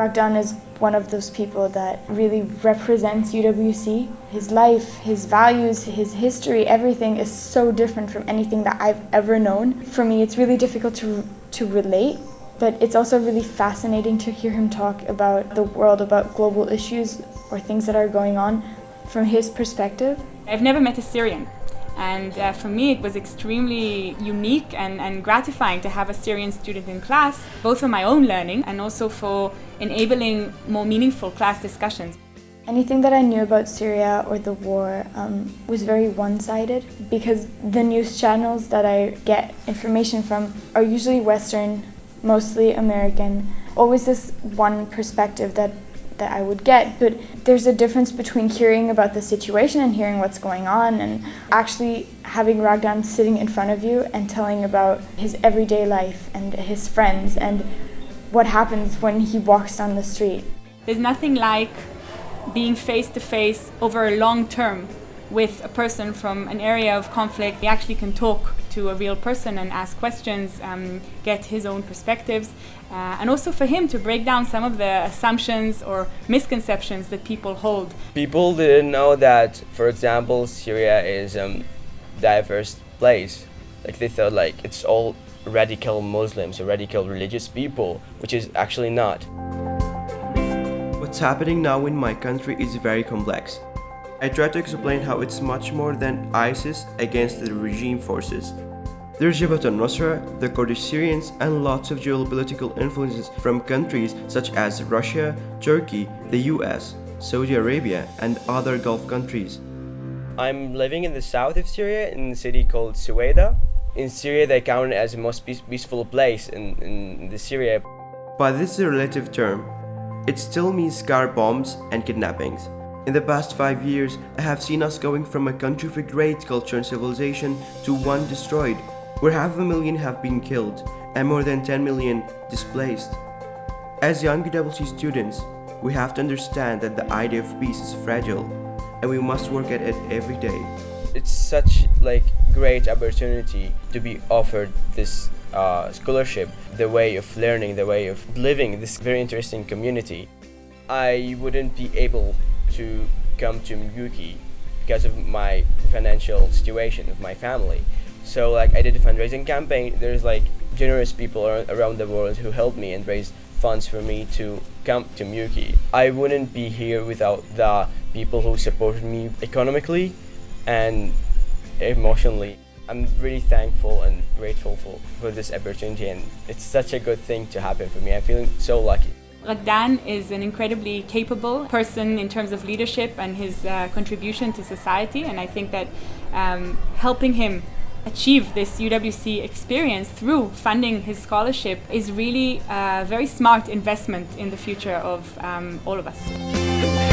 Raghdan is one of those people that really represents UWC. His life, his values, his history, everything is so different from anything that I've ever known. For me, it's really difficult to relate, but it's also really fascinating to hear him talk about the world, about global issues or things that are going on from his perspective. I've never met a Syrian. And for me, it was extremely unique and gratifying to have a Syrian student in class, both for my own learning and also for enabling more meaningful class discussions. Anything that I knew about Syria or the war was very one-sided, because the news channels that I get information from are usually Western, mostly American. Always this one perspective that I would get, but there's a difference between hearing about the situation and hearing what's going on and actually having Raghdan sitting in front of you and telling about his everyday life and his friends and what happens when he walks down the street. There's nothing like being face to face over a long term with a person from an area of conflict. He actually can talk to a real person and ask questions, get his own perspectives, and also for him to break down some of the assumptions or misconceptions that people hold. People didn't know that, for example, Syria is a diverse place. Like they thought like it's all radical Muslims or radical religious people, which is actually not. What's happening now in my country is very complex. I try to explain how it's much more than ISIS against the regime forces. There's Jabhat al-Nusra, the Kurdish Syrians, and lots of geopolitical influences from countries such as Russia, Turkey, the US, Saudi Arabia, and other Gulf countries. I'm living in the south of Syria, in a city called Suwaida. In Syria, they count it as the most peaceful place in the Syria. But this is a relative term. It still means car bombs and kidnappings. In the past 5 years, I have seen us going from a country with great culture and civilization to one destroyed, where 500,000 have been killed and more than 10 million displaced. As young UWC students, we have to understand that the idea of peace is fragile, and we must work at it every day. It's such great opportunity to be offered this scholarship, the way of learning, the way of living this very interesting community. I wouldn't be able to come to Miyuki because of my financial situation of my family. So I did a fundraising campaign. There's generous people around the world who helped me and raised funds for me to come to Miyuki. I wouldn't be here without the people who supported me economically and emotionally. I'm really thankful and grateful for this opportunity, and it's such a good thing to happen for me. I'm feeling so lucky. Raghdan is an incredibly capable person in terms of leadership and his contribution to society, and I think that helping him achieve this UWC experience through funding his scholarship is really a very smart investment in the future of all of us.